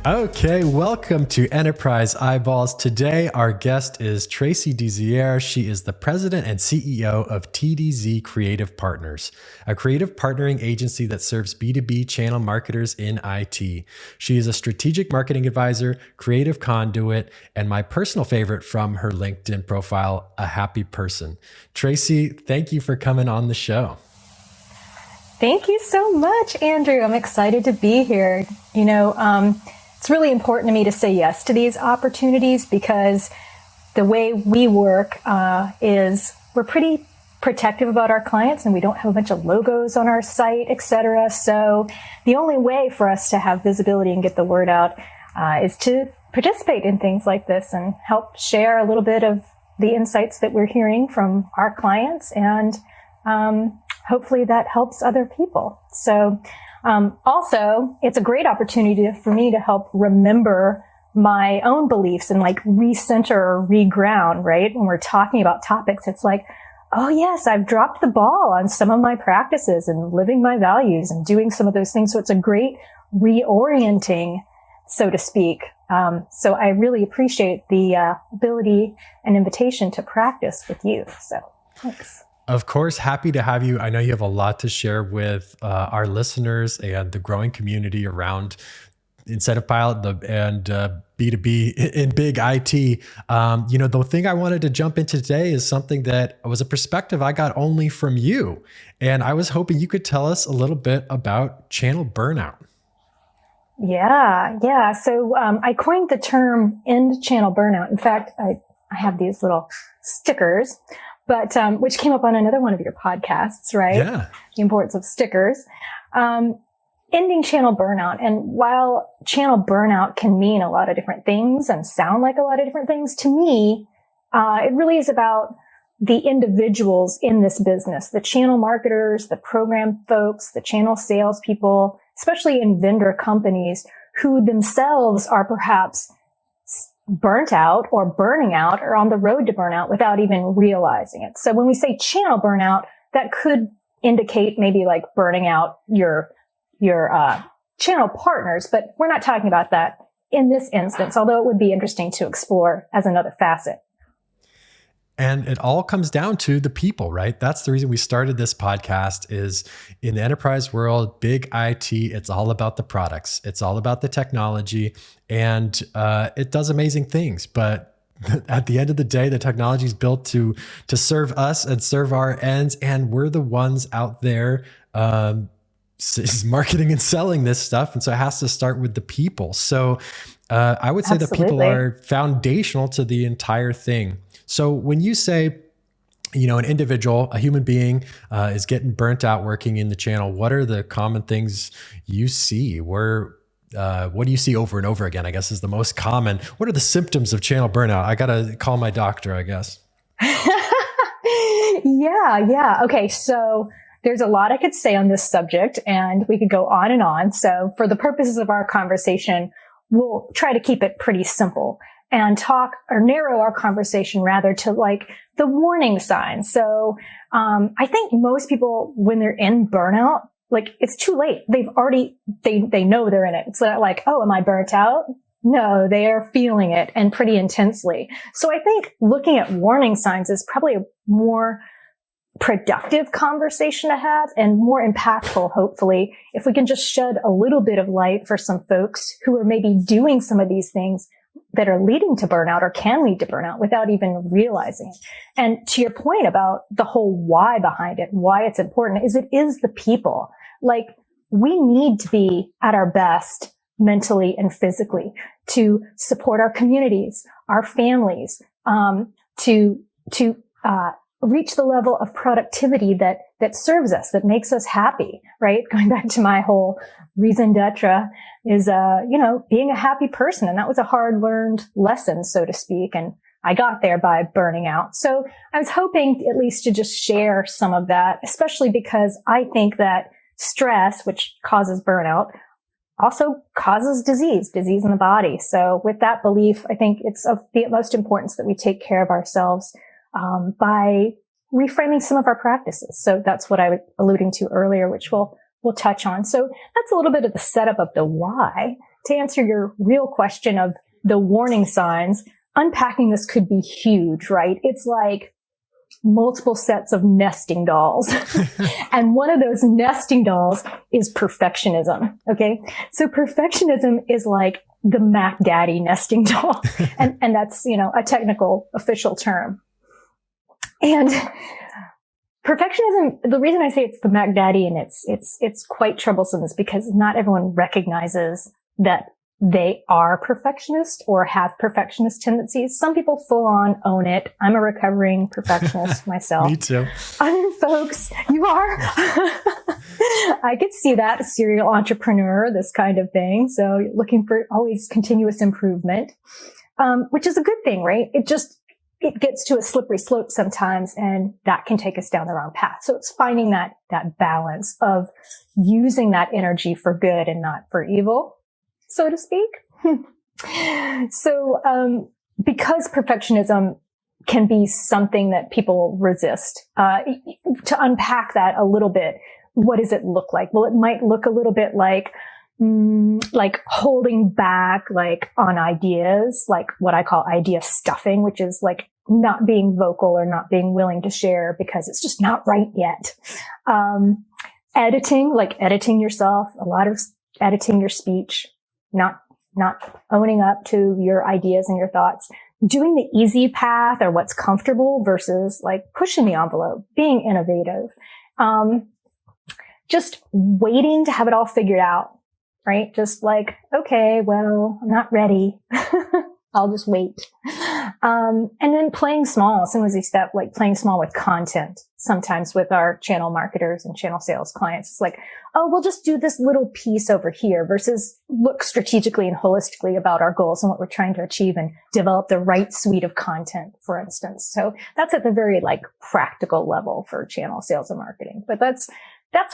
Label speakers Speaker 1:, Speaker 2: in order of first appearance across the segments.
Speaker 1: Okay, welcome to Enterprise Eyeballs. Today, our guest is Tracy Diziere. She is the president and CEO of TDZ Creative Partners, a creative partnering agency that serves B2B channel marketers in IT. She is a strategic marketing advisor, creative conduit, and my personal favorite from her LinkedIn profile, a happy person. Tracy, thank you for coming on the show.
Speaker 2: Thank you so much, Andrew. I'm excited to be here. It's really important to me to say yes to these opportunities because the way we work is we're pretty protective about our clients and we don't have a bunch of logos on our site, etc. So the only way for us to have visibility and get the word out is to participate in things like this and help share a little bit of the insights that we're hearing from our clients, and hopefully that helps other people. So also, it's a great opportunity for me to help remember my own beliefs and recenter or reground, right? When we're talking about topics, it's like, oh yes, I've dropped the ball on some of my practices and living my values and doing some of those things. So it's a great reorienting, so to speak. So I really appreciate the ability and invitation to practice with you. So thanks.
Speaker 1: Of course, happy to have you. I know you have a lot to share with our listeners and the growing community around Incentive Pilot and B2B in big IT. The thing I wanted to jump into today is something that was a perspective I got only from you. And I was hoping you could tell us a little bit about channel burnout.
Speaker 2: Yeah. So I coined the term end channel burnout. In fact, I have these little stickers, but which came up on another one of your podcasts, right?
Speaker 1: Yeah.
Speaker 2: The importance of stickers. Ending channel burnout. And while channel burnout can mean a lot of different things and sound like a lot of different things, to me, it really is about the individuals in this business, the channel marketers, the program folks, the channel salespeople, especially in vendor companies who themselves are perhaps burnt out or burning out or on the road to burnout without even realizing it. So when we say channel burnout, that could indicate maybe burning out your channel partners, but we're not talking about that in this instance, although it would be interesting to explore as another facet.
Speaker 1: And it all comes down to the people, right? That's the reason we started this podcast. Is in the enterprise world, big IT, it's all about the products. It's all about the technology, and it does amazing things. But at the end of the day, the technology is built to serve us and serve our ends. And we're the ones out there marketing and selling this stuff. And so it has to start with the people. So I would say that people are foundational to the entire thing. So when you say, an individual, a human being is getting burnt out working in the channel, what are the common things you see? What do you see over and over again, I guess, is the most common? What are the symptoms of channel burnout? I got to call my doctor, I guess.
Speaker 2: Yeah. Okay. So there's a lot I could say on this subject and we could go on and on. So for the purposes of our conversation, we'll try to keep it pretty simple and talk or narrow our conversation rather to the warning signs. So, I think most people, when they're in burnout, it's too late. They know they're in it. It's not oh, am I burnt out? No, they are feeling it and pretty intensely. So I think looking at warning signs is probably a more productive conversation to have and more impactful, hopefully, if we can just shed a little bit of light for some folks who are maybe doing some of these things that are leading to burnout or can lead to burnout without even realizing it. And to your point about the whole why behind it, why it's important, is it is the people. We need to be at our best mentally and physically to support our communities, our families, to reach the level of productivity that serves us, that makes us happy, right? Going back to my whole raison d'etre is, being a happy person. And that was a hard learned lesson, so to speak. And I got there by burning out. So I was hoping at least to just share some of that, especially because I think that stress, which causes burnout, also causes disease in the body. So with that belief, I think it's of the utmost importance that we take care of ourselves by reframing some of our practices. So that's what I was alluding to earlier, which we'll touch on. So that's a little bit of the setup of the why. to answer your real question of the warning signs, unpacking this could be huge, right? It's like multiple sets of nesting dolls. And one of those nesting dolls is perfectionism. Okay. So perfectionism is like the Mac Daddy nesting doll. And that's, a technical official term. And perfectionism, the reason I say it's the Mac Daddy and it's quite troublesome is because not everyone recognizes that they are perfectionists or have perfectionist tendencies. Some people full on own it. I'm a recovering perfectionist myself.
Speaker 1: Me too.
Speaker 2: Other folks, you are. I could see that, serial entrepreneur, this kind of thing. So looking for always continuous improvement, which is a good thing, right? It gets to a slippery slope sometimes, and that can take us down the wrong path. So it's finding that balance of using that energy for good and not for evil, so to speak. So, because perfectionism can be something that people resist, to unpack that a little bit, what does it look like? Well, it might look a little bit like holding back, like on ideas, like what I call idea stuffing, which is like not being vocal or not being willing to share because it's just not right yet. Editing yourself, a lot of editing your speech, not owning up to your ideas and your thoughts, doing the easy path or what's comfortable versus like pushing the envelope, being innovative, just waiting to have it all figured out. Right? Just like, okay, well, I'm not ready. I'll just wait. And then playing small, as soon as we step, like playing small with content, sometimes with our channel marketers and channel sales clients. It's like, oh, we'll just do this little piece over here versus look strategically and holistically about our goals and what we're trying to achieve and develop the right suite of content, for instance. So that's at the very like practical level for channel sales and marketing. But that's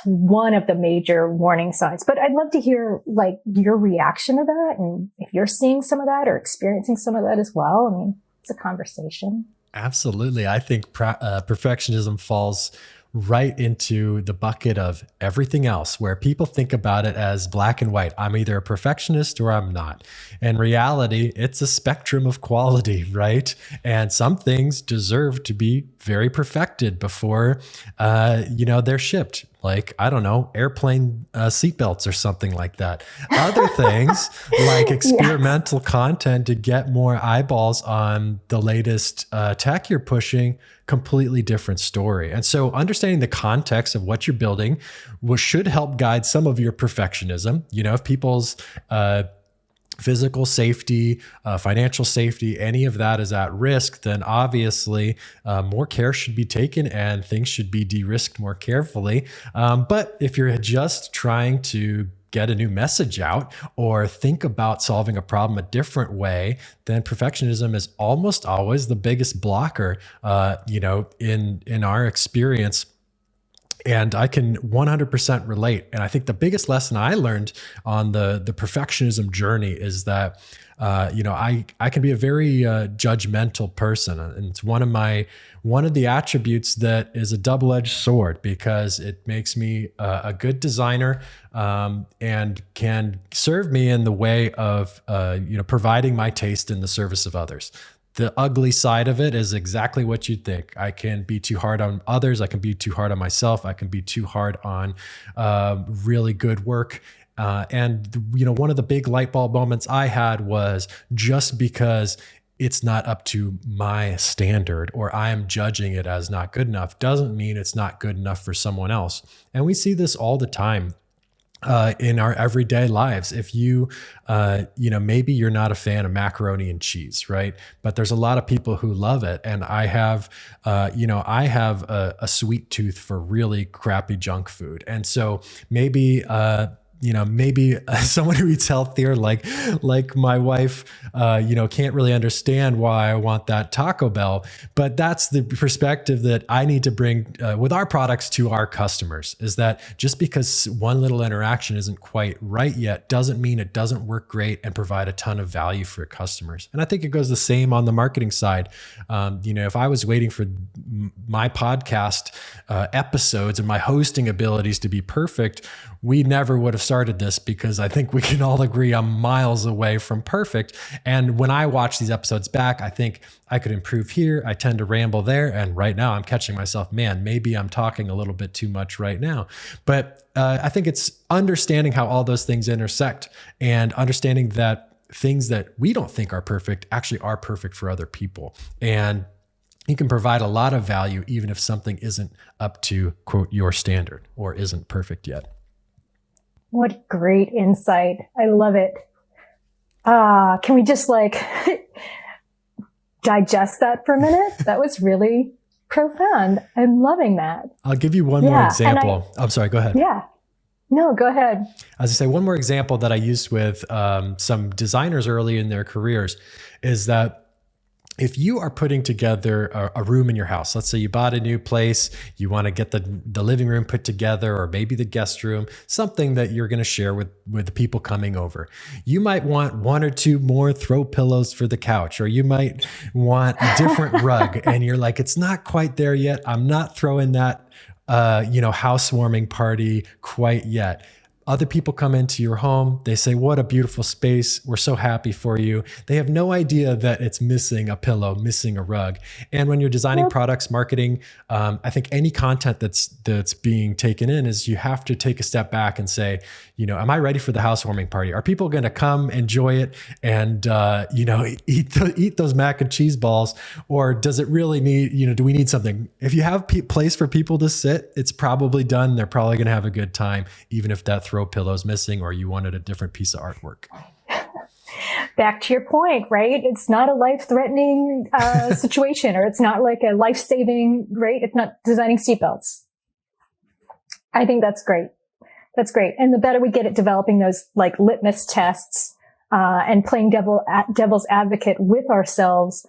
Speaker 2: one of the major warning signs. But I'd love to hear like your reaction to that and if you're seeing some of that or experiencing some of that as well. I mean, it's a conversation.
Speaker 1: Absolutely. I think perfectionism falls right into the bucket of everything else, where people think about it as black and white. I'm either a perfectionist or I'm not. In reality, it's a spectrum of quality, right? And some things deserve to be very perfected before, they're shipped. Like, I don't know, airplane seatbelts or something like that. Other things like experimental content to get more eyeballs on the latest tech you're pushing, completely different story. And so understanding the context of what you're building should help guide some of your perfectionism. If people's physical safety, financial safety, any of that is at risk, then obviously more care should be taken and things should be de-risked more carefully. But if you're just trying to get a new message out or think about solving a problem a different way, then perfectionism is almost always the biggest blocker, in our experience. And I can 100% relate. And I think the biggest lesson I learned on the perfectionism journey is that, I can be a very judgmental person. And it's one of the attributes that is a double-edged sword because it makes me a good designer and can serve me in the way of, providing my taste in the service of others. The ugly side of it is exactly what you'd think. I can be too hard on others. I can be too hard on myself. I can be too hard on really good work. And one of the big light bulb moments I had was just because it's not up to my standard or I'm judging it as not good enough doesn't mean it's not good enough for someone else. And we see this all the time. In our everyday lives. If maybe you're not a fan of macaroni and cheese, right? But there's a lot of people who love it. And I have a sweet tooth for really crappy junk food. And so maybe someone who eats healthier, like my wife, can't really understand why I want that Taco Bell. But that's the perspective that I need to bring with our products to our customers, is that just because one little interaction isn't quite right yet doesn't mean it doesn't work great and provide a ton of value for customers. And I think it goes the same on the marketing side. If I was waiting for my podcast episodes and my hosting abilities to be perfect, we never would have started this, because I think we can all agree I'm miles away from perfect. And when I watch these episodes back, I think I could improve here. I tend to ramble there. And right now I'm catching myself, man, maybe I'm talking a little bit too much right now. But I think it's understanding how all those things intersect, and understanding that things that we don't think are perfect actually are perfect for other people. And you can provide a lot of value even if something isn't up to, quote, your standard or isn't perfect yet.
Speaker 2: What great insight. I love it. Can we just digest that for a minute? That was really profound. I'm loving that.
Speaker 1: I'll give you one more example. I'm sorry, go ahead.
Speaker 2: Yeah. No, go ahead.
Speaker 1: As I say, one more example that I used with some designers early in their careers is that if you are putting together a room in your house, let's say you bought a new place, you want to get the living room put together, or maybe the guest room, something that you're going to share with the people coming over. You might want one or two more throw pillows for the couch, or you might want a different rug, and you're like, it's not quite there yet. I'm not throwing that housewarming party quite yet. Other people come into your home. They say, what a beautiful space. We're so happy for you. They have no idea that it's missing a pillow, missing a rug. And when you're designing products, marketing, I think any content that's being taken in is you have to take a step back and say, am I ready for the housewarming party? Are people going to come enjoy it and, eat those mac and cheese balls? Or does it really need, do we need something? If you have place for people to sit, it's probably done. They're probably going to have a good time, even if that throw pillow's missing or you wanted a different piece of artwork.
Speaker 2: Back to your point, right? It's not a life-threatening situation, or it's not like a life-saving, right? It's not designing seatbelts. I think that's great. That's great. And the better we get at developing those litmus tests and playing devil's advocate with ourselves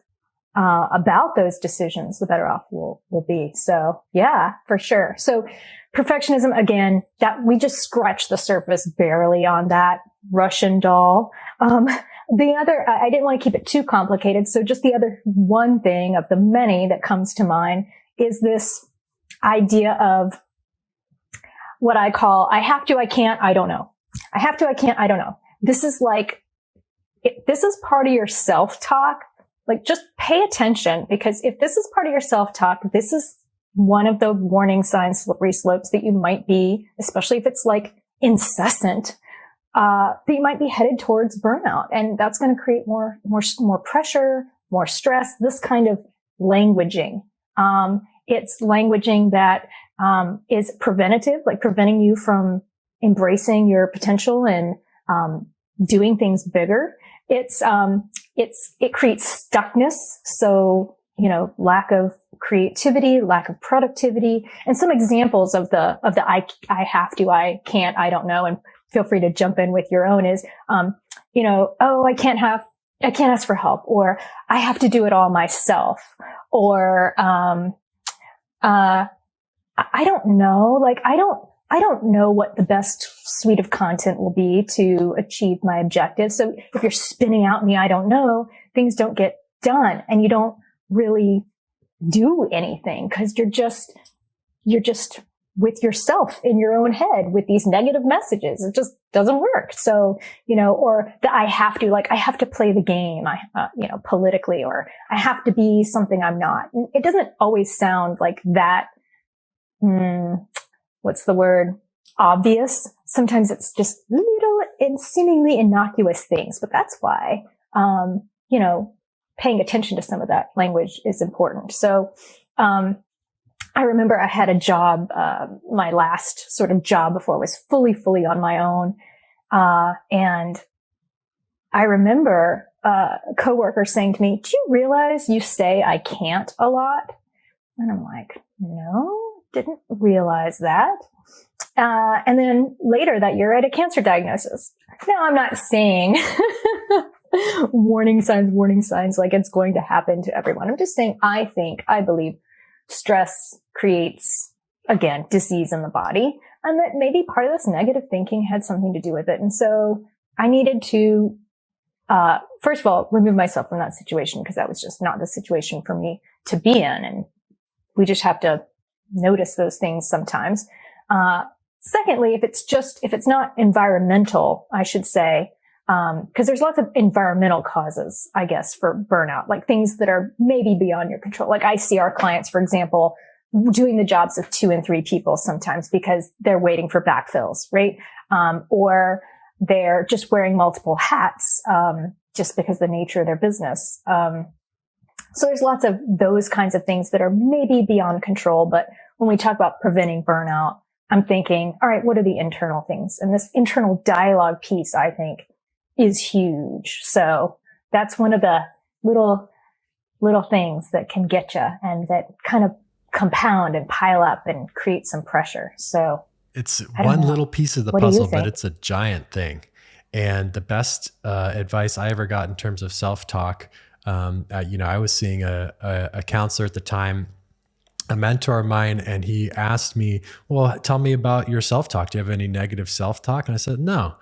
Speaker 2: about those decisions, the better off we'll be. So yeah, for sure. So perfectionism, again, that we just scratched the surface barely on that Russian doll. The other, I didn't want to keep it too complicated. So just the other one thing of the many that comes to mind is this idea of what I call, I have to, I can't, I don't know. I have to, I can't, I don't know. This is this is part of your self-talk. Just pay attention, because if this is part of your self-talk, this is one of the warning signs, slippery slopes that you might be, especially if it's incessant, that you might be headed towards burnout. And that's going to create more pressure, more stress, this kind of languaging. It's languaging that, is preventative, preventing you from embracing your potential and, doing things bigger. It creates stuckness. So, lack of creativity, lack of productivity, and some examples of the I have to, I can't, I don't know. And feel free to jump in with your own is, I can't ask for help, or I have to do it all myself, or, I don't know. I don't know what the best suite of content will be to achieve my objective. So if you're spinning out in the I don't know, things don't get done, and you don't really do anything because you're just with yourself in your own head with these negative messages. It just doesn't work. So, or the I have to play the game, politically, or I have to be something I'm not. It doesn't always sound like that. What's the word? Obvious. Sometimes it's just little and seemingly innocuous things, but that's why, paying attention to some of that language is important. So, I remember I had a job, my last sort of job before I was fully on my own. And I remember a coworker saying to me, "Do you realize you say I can't a lot?" And I'm like, "No, didn't realize that." And then later that year, I had a cancer diagnosis. Now, I'm not saying warning signs like it's going to happen to everyone. I'm just saying, I believe stress creates, again, disease in the body, and that maybe part of this negative thinking had something to do with it. And so I needed to, first of all, remove myself from that situation, because that was just not the situation for me to be in. And We just have to notice those things sometimes. Secondly, if it's not environmental, I should say, because there's lots of environmental causes, I guess, for burnout, like things that are maybe beyond your control. Like I see our clients, for example, doing the jobs of 2 and 3 people sometimes because they're waiting for backfills, right? Or they're just wearing multiple hats, just because the nature of their business. So there's lots of those kinds of things that are maybe beyond control. But when we talk about preventing burnout, I'm thinking, all right, what are the internal things? And this internal dialogue piece, I think, is huge. So that's one of the little things that can get you and that kind of compound and pile up and create some pressure. So
Speaker 1: it's one little piece of the puzzle, but it's a giant thing. And the best advice I ever got in terms of self-talk, I was seeing a counselor at the time, a mentor of mine, and he asked me, well, tell me about your self-talk. Do you have any negative self-talk? And I said, no.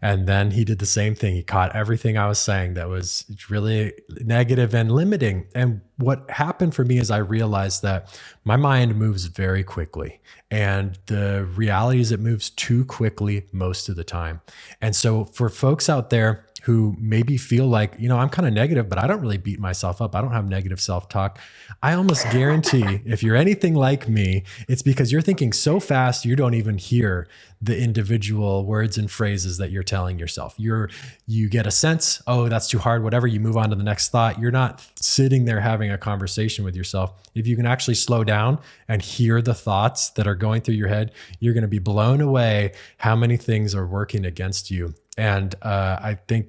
Speaker 1: And then he did the same thing. He caught everything I was saying that was really negative and limiting. And what happened for me is I realized that my mind moves very quickly. And the reality is it moves too quickly most of the time. And so for folks out there who maybe feel like, I'm kind of negative, but I don't really beat myself up. I don't have negative self-talk. I almost guarantee if you're anything like me, it's because you're thinking so fast, you don't even hear the individual words and phrases that you're telling yourself. You get a sense, oh, that's too hard, whatever, you move on to the next thought. You're not sitting there having a conversation with yourself. If you can actually slow down and hear the thoughts that are going through your head, you're going to be blown away how many things are working against you. And I think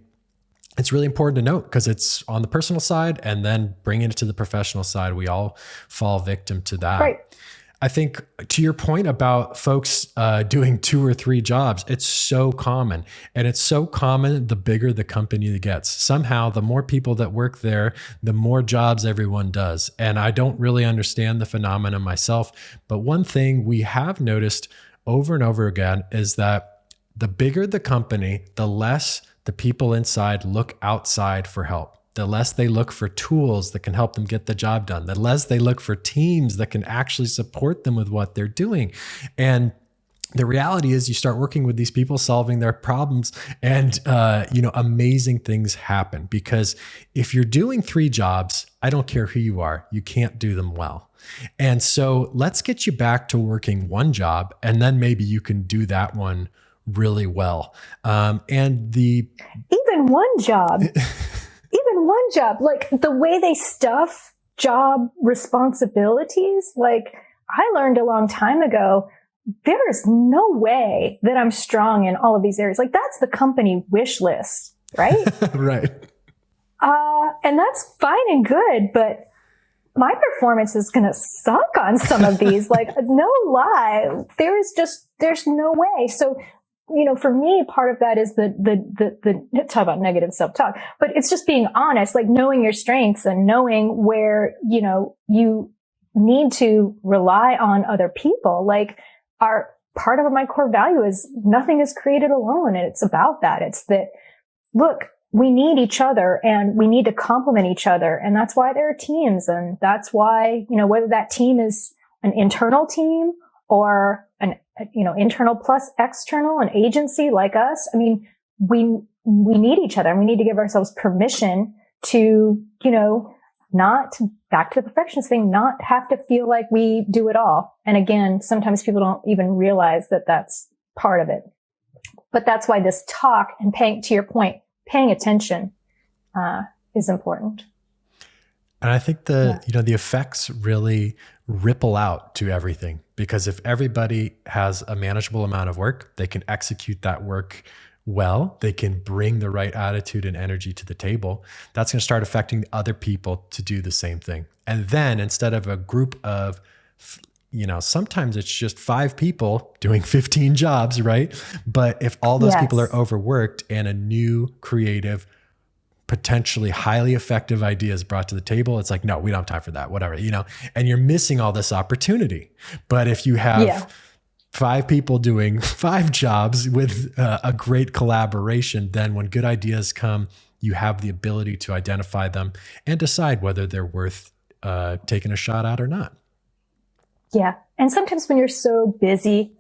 Speaker 1: it's really important to note because it's on the personal side and then bringing it to the professional side. We all fall victim to that.
Speaker 2: Right.
Speaker 1: I think to your point about folks doing 2 or 3 jobs, it's so common. And it's so common the bigger the company gets. Somehow, the more people that work there, the more jobs everyone does. And I don't really understand the phenomenon myself. But one thing we have noticed over and over again is that the bigger the company, the less the people inside look outside for help. The less they look for tools that can help them get the job done, the less they look for teams that can actually support them with what they're doing. And the reality is you start working with these people, solving their problems, and amazing things happen. Because if you're doing 3 jobs, I don't care who you are, you can't do them well. And so let's get you back to working 1 job, and then maybe you can do that one really well. Even one job, like the way they stuff job responsibilities, like I learned a long time ago, there is no way that I'm strong in all of these areas. Like that's the company wish list, right? Right.
Speaker 2: And that's fine and good, but my performance is going to suck on some of these. Like no lie, there's no way. So for me, part of that is the talk about negative self-talk, but it's just being honest, like knowing your strengths and knowing where, you need to rely on other people. Like part of my core value is nothing is created alone. And it's about that. It's that, look, we need each other and we need to complement each other. And that's why there are teams. And that's why, whether that team is an internal team or an internal plus external, an agency like us. I mean, we need each other and we need to give ourselves permission to, not, back to the perfectionist thing, not have to feel like we do it all. And again, sometimes people don't even realize that that's part of it. But that's why this talk and to your point, paying attention, is important.
Speaker 1: And I think the effects really ripple out to everything, because if everybody has a manageable amount of work, they can execute that work well, they can bring the right attitude and energy to the table. That's going to start affecting other people to do the same thing. And then instead of a group of, sometimes it's just 5 people doing 15 jobs, right? But if all those people are overworked and a new creative, potentially highly effective ideas brought to the table, it's like, no, we don't have time for that, whatever, and you're missing all this opportunity. But if you have 5 people doing 5 jobs with a great collaboration, then when good ideas come, you have the ability to identify them and decide whether they're worth taking a shot at or not.
Speaker 2: Yeah. And sometimes when you're so busy,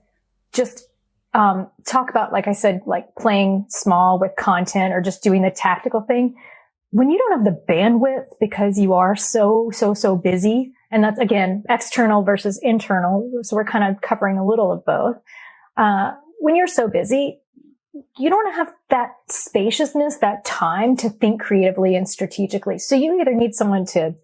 Speaker 2: just talk about, like I said, like playing small with content or just doing the tactical thing. When you don't have the bandwidth because you are so busy, and that's again, external versus internal. So we're kind of covering a little of both. When you're so busy, you don't have that spaciousness, that time to think creatively and strategically. So you either need someone to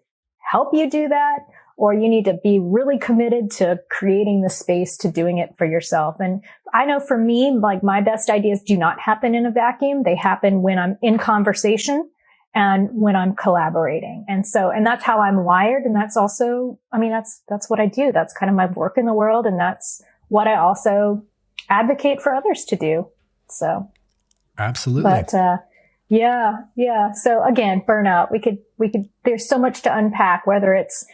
Speaker 2: help you do that, or you need to be really committed to creating the space to doing it for yourself. And I know for me, like my best ideas do not happen in a vacuum. They happen when I'm in conversation and when I'm collaborating. And that's how I'm wired. And that's also, that's what I do. That's kind of my work in the world. And that's what I also advocate for others to do. So.
Speaker 1: Absolutely.
Speaker 2: But, yeah. So again, burnout, we could, there's so much to unpack, whether it's,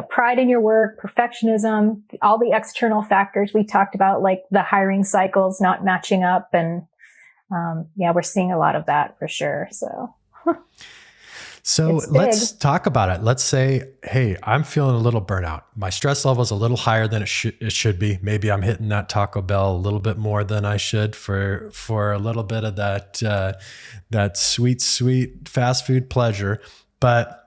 Speaker 2: pride in your work, perfectionism, all the external factors we talked about, like the hiring cycles not matching up. And, we're seeing a lot of that for sure.
Speaker 1: So let's talk about it. Let's say, hey, I'm feeling a little burnout. My stress level is a little higher than it should be. Maybe I'm hitting that Taco Bell a little bit more than I should for a little bit of that sweet fast food pleasure. But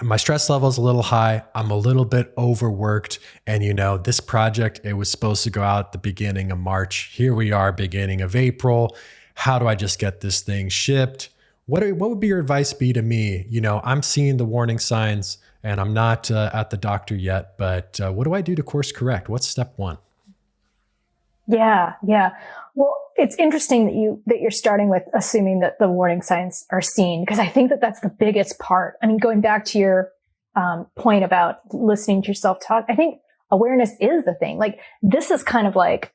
Speaker 1: my stress level is a little high. I'm a little bit overworked. And this project, it was supposed to go out at the beginning of March. Here we are, beginning of April. How do I just get this thing shipped? What would be your advice be to me? I'm seeing the warning signs and I'm not at the doctor yet, but what do I do to course correct? What's step one?
Speaker 2: Yeah. Well, it's interesting that you're starting with assuming that the warning signs are seen, because I think that that's the biggest part. I mean, going back to your point about listening to yourself talk, I think awareness is the thing. Like this is kind of like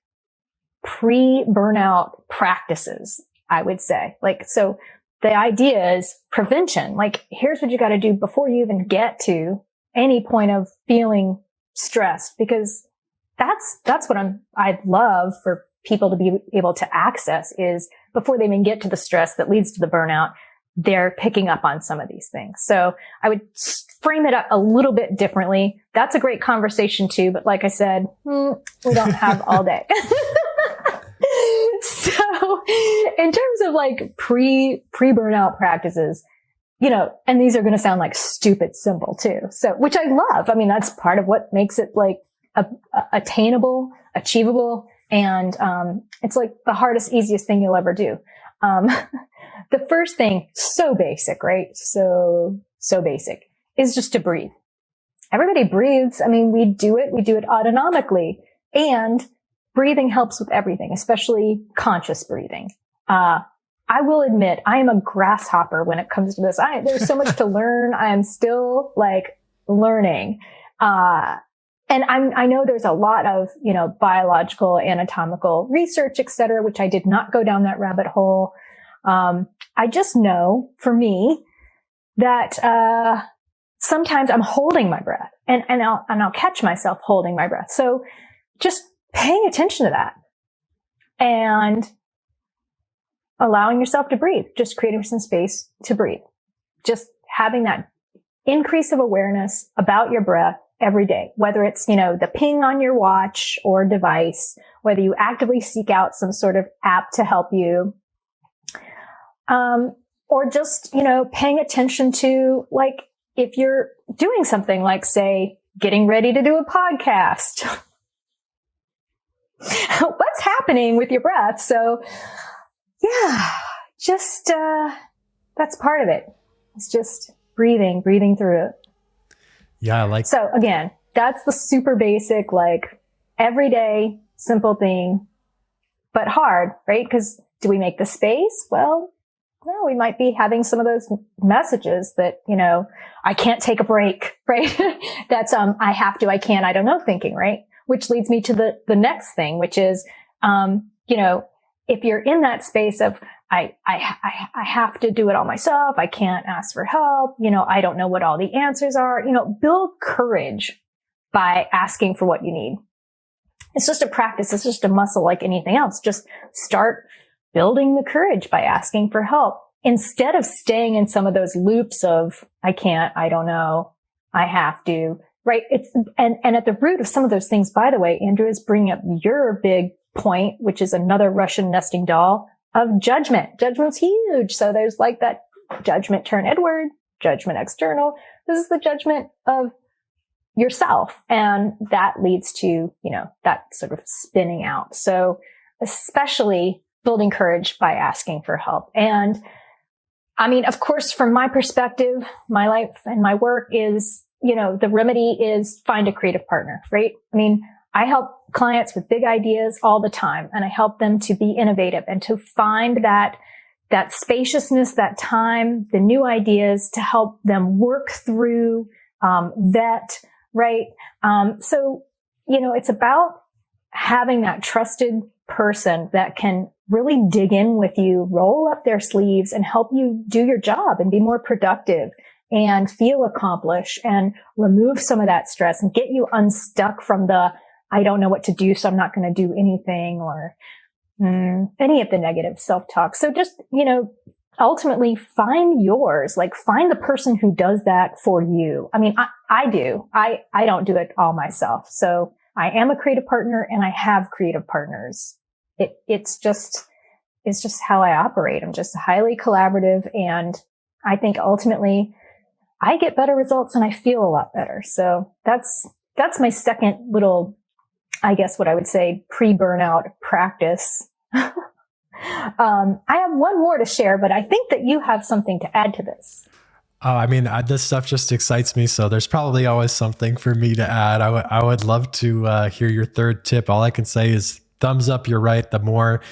Speaker 2: pre-burnout practices, I would say. Like, so the idea is prevention. Like, here's what you got to do before you even get to any point of feeling stressed, because that's what I'd love for people to be able to access is before they even get to the stress that leads to the burnout, they're picking up on some of these things. So I would frame it up a little bit differently. That's a great conversation too. But like I said, we don't have all day. So in terms of like pre-burnout practices, and these are going to sound like stupid simple too. So, which I love. I mean, that's part of what makes it like attainable, achievable. And, it's like the hardest, easiest thing you'll ever do. The first thing, so basic, right? So basic is just to breathe. Everybody breathes. I mean, we do it autonomically, and breathing helps with everything, especially conscious breathing. I will admit I am a grasshopper when it comes to this. There's so much to learn. I am still like learning. And I know there's a lot of, biological, anatomical research, et cetera, which I did not go down that rabbit hole. I just know for me that, sometimes I'm holding my breath and I'll catch myself holding my breath. So just paying attention to that and allowing yourself to breathe, just creating some space to breathe, just having that increase of awareness about your breath every day, whether it's, the ping on your watch or device, whether you actively seek out some sort of app to help you, or just, paying attention to, like, if you're doing something like, say, getting ready to do a podcast, what's happening with your breath? So yeah, just, that's part of it. It's just breathing through it.
Speaker 1: Yeah,
Speaker 2: So again, that's the super basic, like everyday simple thing, but hard, right? Because do we make the space? Well, no, we might be having some of those messages that, I can't take a break, right? That's, I have to, I can't, I don't know thinking, right? Which leads me to the next thing, which is, if you're in that space of, I have to do it all myself. I can't ask for help. I don't know what all the answers are. Build courage by asking for what you need. It's just a practice. It's just a muscle like anything else. Just start building the courage by asking for help instead of staying in some of those loops of, I can't, I don't know, I have to, right? And at the root of some of those things, by the way, Andrew is bringing up your big point, which is another Russian nesting doll of judgment. Judgment's huge. So there's like that judgment turn inward, judgment external. This is the judgment of yourself. And that leads to, that sort of spinning out. So especially building courage by asking for help. And I mean, of course, from my perspective, my life and my work is, the remedy is find a creative partner, right? I mean, I help clients with big ideas all the time, and I help them to be innovative and to find that spaciousness, that time, the new ideas to help them work through, vet, right? So, it's about having that trusted person that can really dig in with you, roll up their sleeves and help you do your job and be more productive and feel accomplished and remove some of that stress and get you unstuck from the, I don't know what to do, so I'm not going to do anything, or any of the negative self-talk. So just, ultimately find yours, like find the person who does that for you. I mean, I do. I don't do it all myself. So I am a creative partner and I have creative partners. It's just how I operate. I'm just highly collaborative, and I think ultimately I get better results and I feel a lot better. So that's my second little, I guess what I would say, pre-burnout practice. I have one more to share, but I think that you have something to add to this.
Speaker 1: I mean, this stuff just excites me. So there's probably always something for me to add. I would love to hear your third tip. All I can say is thumbs up. You're right. The more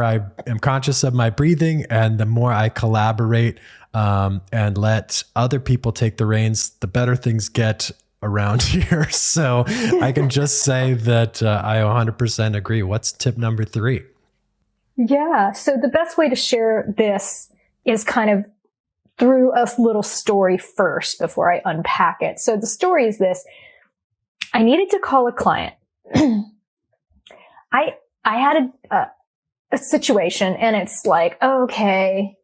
Speaker 1: I am conscious of my breathing and the more I collaborate and let other people take the reins, the better things get around here. So I can just say that I 100% agree. What's tip number 3?
Speaker 2: Yeah. So the best way to share this is kind of through a little story first before I unpack it. So the story is this. I needed to call a client. I had a situation, and it's like, okay,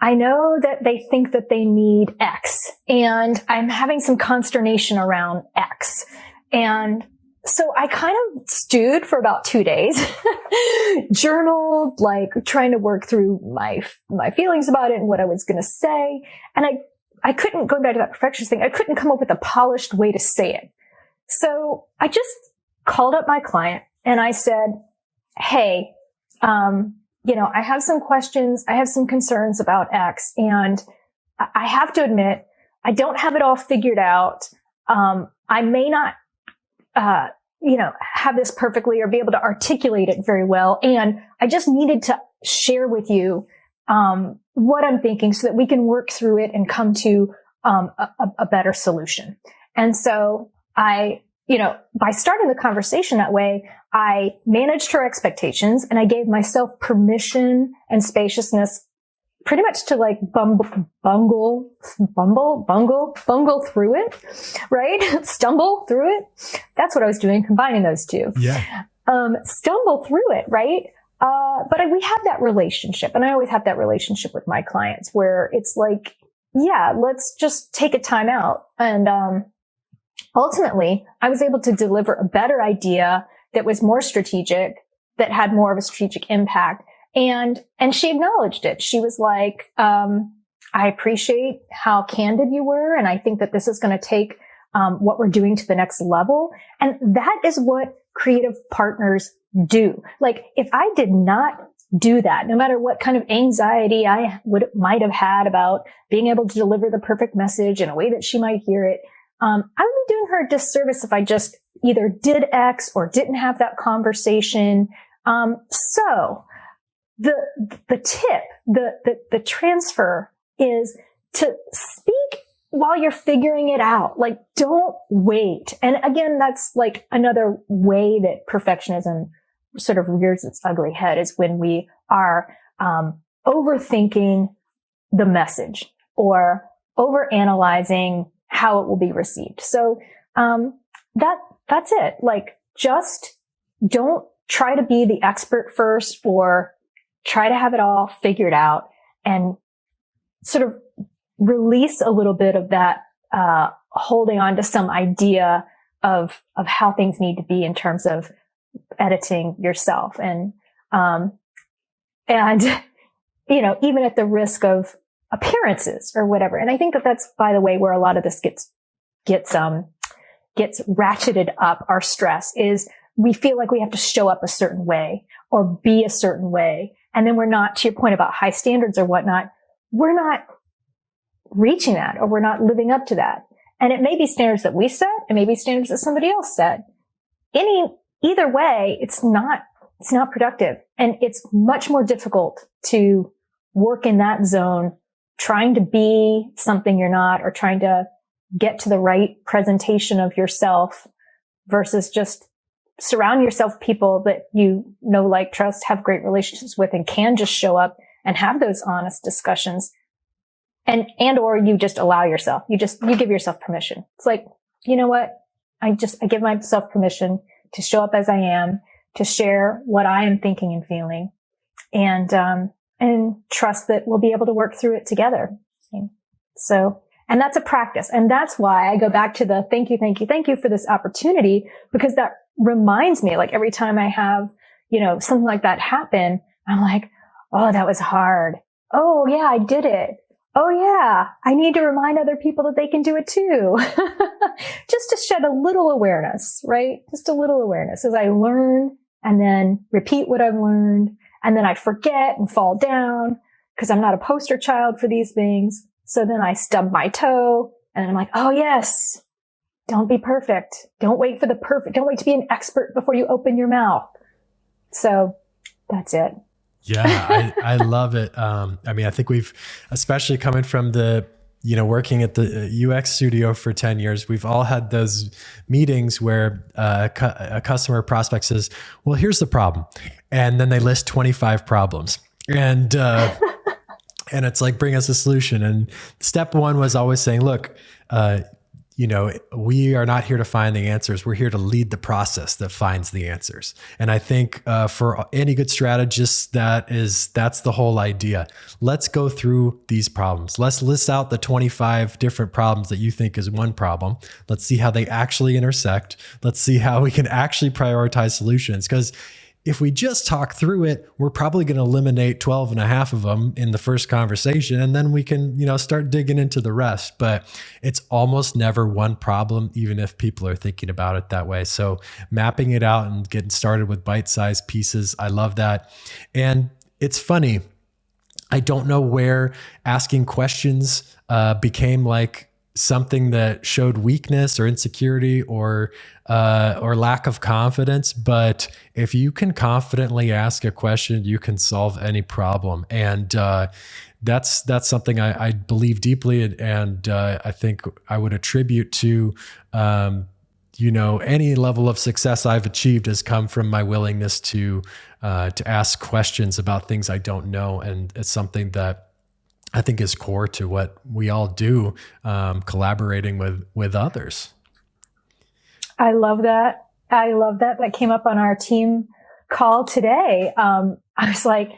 Speaker 2: I know that they think that they need X, and I'm having some consternation around X. And so I kind of stewed for about 2 days, journaled, like trying to work through my feelings about it and what I was going to say. And I couldn't, going back to that perfectionist thing, I couldn't come up with a polished way to say it. So I just called up my client and I said, hey, I have some questions. I have some concerns about X, and I have to admit, I don't have it all figured out. I may not, have this perfectly or be able to articulate it very well. And I just needed to share with you, what I'm thinking so that we can work through it and come to, a better solution. And so by starting the conversation that way, I managed her expectations and I gave myself permission and spaciousness pretty much to like bungle through it, right? Stumble through it. That's what I was doing, combining those two.
Speaker 1: Yeah.
Speaker 2: Stumble through it, right? But we have that relationship, and I always have that relationship with my clients where it's like, yeah, let's just take a time out. And, ultimately, I was able to deliver a better idea that was more strategic, that had more of a strategic impact. And she acknowledged it. She was like, I appreciate how candid you were. And I think that this is going to take, what we're doing to the next level. And that is what creative partners do. Like, if I did not do that, no matter what kind of anxiety I might have had about being able to deliver the perfect message in a way that she might hear it, I would be doing her a disservice if I just either did X or didn't have that conversation. So the tip, the transfer is to speak while you're figuring it out. Like, don't wait. And again, that's like another way that perfectionism sort of rears its ugly head, is when we are overthinking the message or overanalyzing how it will be received. So that's it. Like, just don't try to be the expert first or try to have it all figured out, and sort of release a little bit of that holding on to some idea of how things need to be in terms of editing yourself. And, even at the risk of appearances or whatever. And I think that that's, by the way, where a lot of this gets ratcheted up. Our stress is we feel like we have to show up a certain way or be a certain way. And then we're not, to your point about high standards or whatnot, we're not reaching that, or we're not living up to that. And it may be standards that we set. It may be standards that somebody else set. Either way, it's not productive. And it's much more difficult to work in that zone, trying to be something you're not, or trying to get to the right presentation of yourself, versus just surround yourself with people that you know, like, trust, have great relationships with, and can just show up and have those honest discussions. Or you just allow yourself, you give yourself permission. It's like, you know what? I give myself permission to show up as I am, to share what I am thinking and feeling, and trust that we'll be able to work through it together. So, and that's a practice. And that's why I go back to the thank you for this opportunity, because that reminds me, like, every time I have, something like that happen, I'm like, oh, that was hard. Oh yeah, I did it. Oh yeah, I need to remind other people that they can do it too. Just to shed a little awareness, right? Just a little awareness as I learn and then repeat what I've learned. And then I forget and fall down because I'm not a poster child for these things. So then I stub my toe and I'm like, oh yes, don't be perfect. Don't wait for the perfect. Don't wait to be an expert before you open your mouth. So that's it.
Speaker 1: Yeah, I love it. I think we've, especially coming from working at the UX studio for 10 years, we've all had those meetings where a customer prospect says, well, here's the problem. And then they list 25 problems. And it's like, bring us a solution. And step one was always saying, look, we are not here to find the answers. We're here to lead the process that finds the answers. And I think for any good strategist, that's the whole idea. Let's go through these problems. Let's list out the 25 different problems that you think is one problem. Let's see how they actually intersect. Let's see how we can actually prioritize solutions. Because if we just talk through it, we're probably going to eliminate 12 and a half of them in the first conversation. And then we can, start digging into the rest. But it's almost never one problem, even if people are thinking about it that way. So mapping it out and getting started with bite-sized pieces, I love that. And it's funny, I don't know where asking questions became like something that showed weakness or insecurity or lack of confidence. But if you can confidently ask a question, you can solve any problem. And that's something I believe deeply. And I think I would attribute to, any level of success I've achieved has come from my willingness to ask questions about things I don't know. And it's something that I think is core to what we all do, collaborating with others.
Speaker 2: I love that. That came up on our team call today. I was like,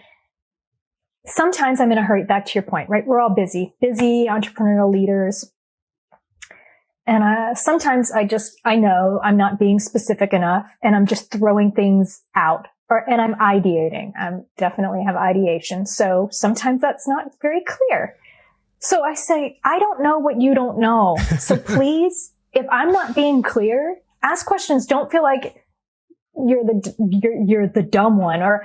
Speaker 2: sometimes I'm in a hurry. Back to your point, right? We're all busy entrepreneurial leaders. And sometimes I know I'm not being specific enough and I'm just throwing things out. And I'm ideating. I definitely have ideation. So sometimes that's not very clear. So I say, I don't know what you don't know. So please, if I'm not being clear, ask questions. Don't feel like you're the dumb one,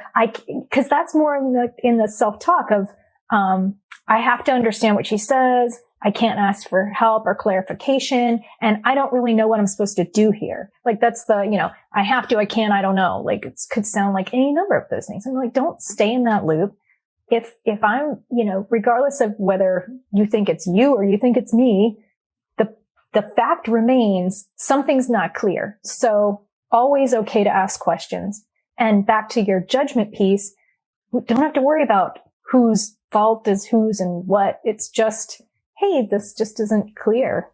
Speaker 2: because that's more in the self-talk of, I have to understand what she says. I can't ask for help or clarification. And I don't really know what I'm supposed to do here. Like that's I have to, I can't, I don't know. Like it could sound like any number of those things. I'm like, don't stay in that loop. If I'm, regardless of whether you think it's you or you think it's me, the fact remains something's not clear. So always okay to ask questions. And back to your judgment piece, we don't have to worry about whose fault is whose and what. It's just, hey, this just isn't clear.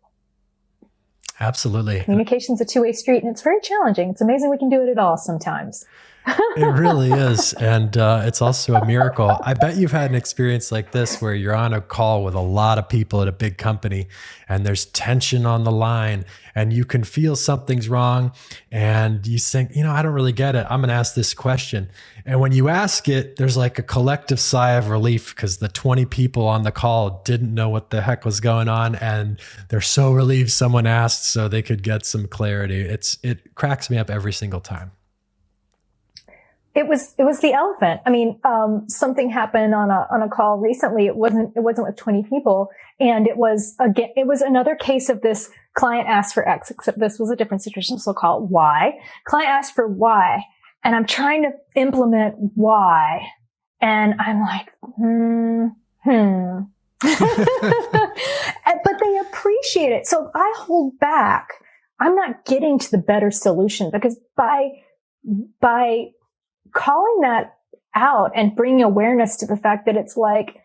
Speaker 1: Absolutely.
Speaker 2: Communication's a two-way street and it's very challenging. It's amazing we can do it at all sometimes.
Speaker 1: It really is. And it's also a miracle. I bet you've had an experience like this where you're on a call with a lot of people at a big company and there's tension on the line and you can feel something's wrong and you think, I don't really get it. I'm going to ask this question. And when you ask it, there's like a collective sigh of relief because the 20 people on the call didn't know what the heck was going on. And they're so relieved someone asked so they could get some clarity. It cracks me up every single time.
Speaker 2: It was the elephant. I mean, something happened on a call recently. It wasn't with 20 people. And it was another case of this client asked for X, except this was a different situation. So call it Y. Client asked for Y. And I'm trying to implement Y. And I'm like, But they appreciate it. So if I hold back, I'm not getting to the better solution because by calling that out and bringing awareness to the fact that it's like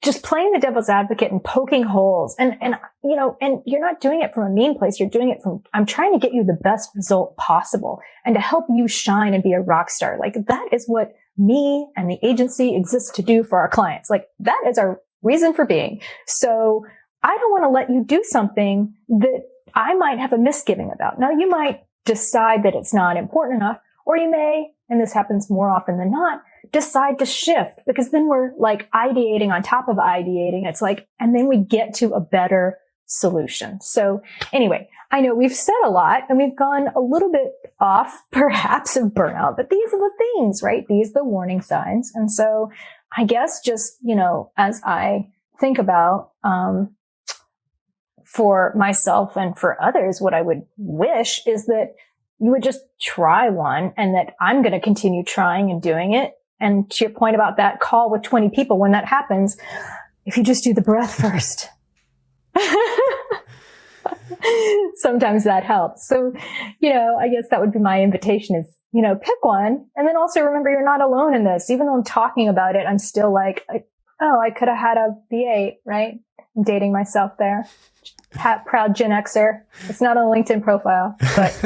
Speaker 2: just playing the devil's advocate and poking holes and you're not doing it from a mean place. You're doing it from, I'm trying to get you the best result possible and to help you shine and be a rock star. Like that is what me and the agency exists to do for our clients. Like that is our reason for being. So I don't want to let you do something that I might have a misgiving about. Now you might decide that it's not important enough, or you may, and this happens more often than not, decide to shift because then we're like ideating on top of ideating. It's like, and then we get to a better solution. So anyway, I know we've said a lot and we've gone a little bit off perhaps of burnout, but these are the things, right? These are the warning signs. And so I guess just, as I think about, for myself and for others, what I would wish is that you would just try one and that I'm going to continue trying and doing it. And to your point about that call with 20 people, when that happens, if you just do the breath first, sometimes that helps. So, I guess that would be my invitation is, pick one. And then also remember, you're not alone in this. Even though I'm talking about it, I'm still like, oh, I could have had a V8, right? I'm dating myself there. Proud Gen Xer. It's not on a LinkedIn profile, but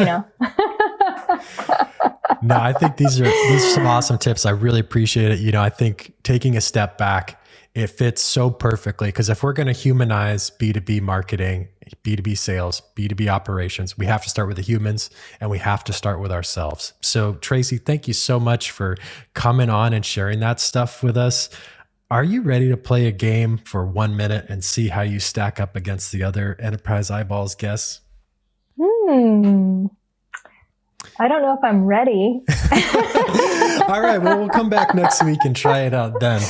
Speaker 1: No, I think these are some awesome tips. I really appreciate it. I think taking a step back, it fits so perfectly because if we're going to humanize B2B marketing, B2B sales, B2B operations, we have to start with the humans and we have to start with ourselves. So Tracy, thank you so much for coming on and sharing that stuff with us. Are you ready to play a game for 1 minute and see how you stack up against the other Enterprise Eyeballs guests?
Speaker 2: I don't know if I'm ready.
Speaker 1: All right. Well, we'll come back next week and try it out then.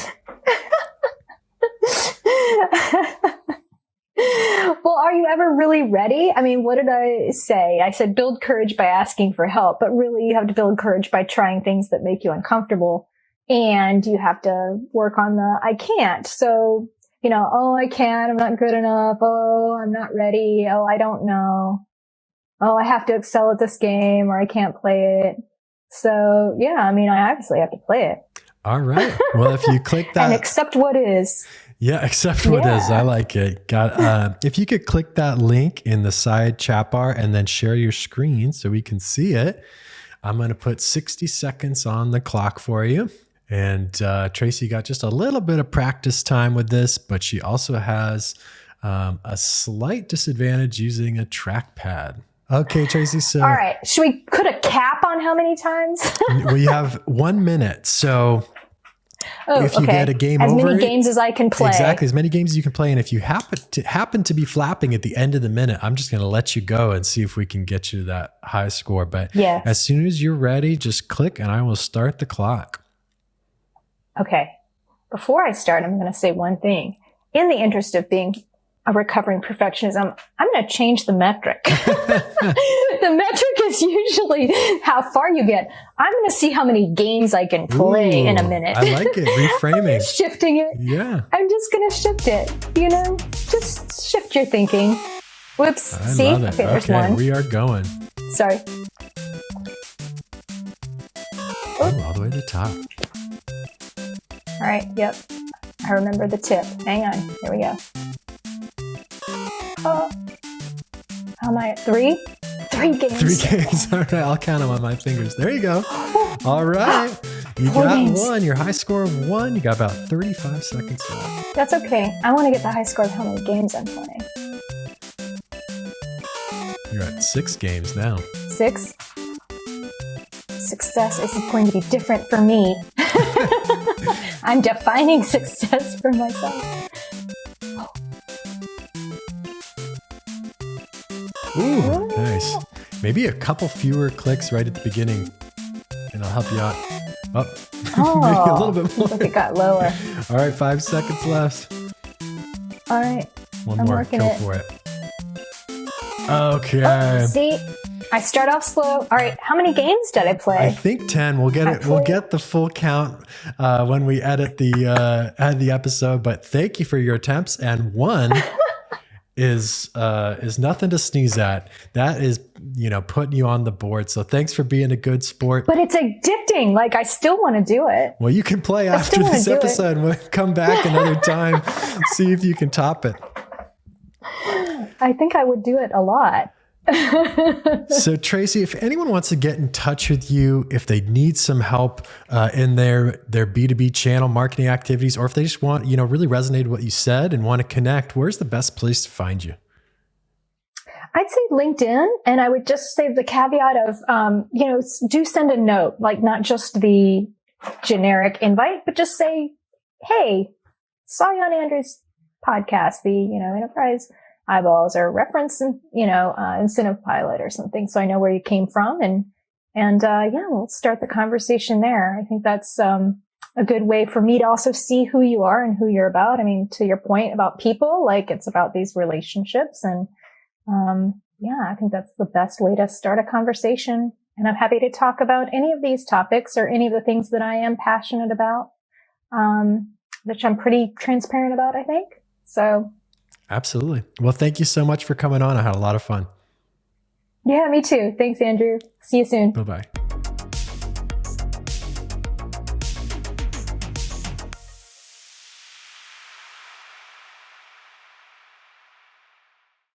Speaker 2: Well, are you ever really ready? I mean, what did I say? I said build courage by asking for help, but really you have to build courage by trying things that make you uncomfortable. And you have to work on the I can't. So, oh, I can't. I'm not good enough. Oh, I'm not ready. Oh, I don't know. Oh, I have to excel at this game or I can't play it. So, yeah, I obviously have to play it.
Speaker 1: All right. Well, if you click that.
Speaker 2: And accept what is.
Speaker 1: Yeah, accept what is. I like it. If you could click that link in the side chat bar and then share your screen so we can see it. I'm going to put 60 seconds on the clock for you. And Tracy got just a little bit of practice time with this, but she also has a slight disadvantage using a trackpad. Okay, Tracy. So,
Speaker 2: all right. Should we put a cap on how many times?
Speaker 1: We have 1 minute. So if you get a game
Speaker 2: as
Speaker 1: over,
Speaker 2: many games as I can play.
Speaker 1: Exactly, as many games as you can play. And if you happen to be flapping at the end of the minute, I'm just going to let you go and see if we can get you that high score. But as soon as you're ready, just click and I will start the clock. Okay.
Speaker 2: Before I start, I'm going to say one thing. In the interest of being a recovering perfectionism, I'm going to change the metric. The metric is usually how far you get. I'm going to see how many games I can play in a minute.
Speaker 1: I like it. Reframing.
Speaker 2: Shifting it.
Speaker 1: Yeah.
Speaker 2: I'm just going to shift it. Just shift your thinking. Whoops.
Speaker 1: I love it.
Speaker 2: Okay, there's one.
Speaker 1: We are going.
Speaker 2: Sorry.
Speaker 1: Oh, all the way to the top.
Speaker 2: All right. Yep. I remember the tip. Hang on. Here we go. How am I at 3? 3 games.
Speaker 1: 3 games. All right. I'll count them on my fingers. There you go. All right. You
Speaker 2: 4
Speaker 1: got
Speaker 2: games.
Speaker 1: 1. Your high score of 1. You got about 35 seconds left.
Speaker 2: That's okay. I want to get the high score of how many games I'm playing.
Speaker 1: You're at 6 games now.
Speaker 2: 6. Success is going to be different for me. I'm defining success for myself.
Speaker 1: Ooh, nice. Maybe a couple fewer clicks right at the beginning, and I'll help you out. Oh, maybe a little bit more.
Speaker 2: Like it got lower.
Speaker 1: All right, 5 seconds left.
Speaker 2: All right.
Speaker 1: One
Speaker 2: I'm
Speaker 1: more.
Speaker 2: working
Speaker 1: Go
Speaker 2: it.
Speaker 1: for it. Okay.
Speaker 2: Oh, see, I start off slow. All right, how many games did I play?
Speaker 1: I think 10. We'll get it. We'll get the full count when we edit the episode. But thank you for your attempts. And 1 is nothing to sneeze at. That is, putting you on the board. So thanks for being a good sport.
Speaker 2: But it's addicting. Like, I still want to do it.
Speaker 1: Well, you can play after this episode. We'll come back another time, see if you can top it.
Speaker 2: I think I would do it a lot.
Speaker 1: So Tracy, if anyone wants to get in touch with you, if they need some help in their B2B channel marketing activities, or if they just want, really resonate with what you said and want to connect, where's the best place to find you?
Speaker 2: I'd say LinkedIn, and I would just say the caveat of, do send a note, like not just the generic invite, but just say, hey, saw you on Andrew's podcast, the, Enterprise Eyeballs, or reference, Incentive Pilot or something. So I know where you came from, and we'll start the conversation there. I think that's a good way for me to also see who you are and who you're about. I mean, to your point about people, like it's about these relationships, and I think that's the best way to start a conversation. And I'm happy to talk about any of these topics or any of the things that I am passionate about, which I'm pretty transparent about, I think. So.
Speaker 1: Absolutely. Well, thank you so much for coming on. I had a lot of fun.
Speaker 2: Yeah, me too. Thanks, Andrew. See you soon.
Speaker 1: Bye-bye.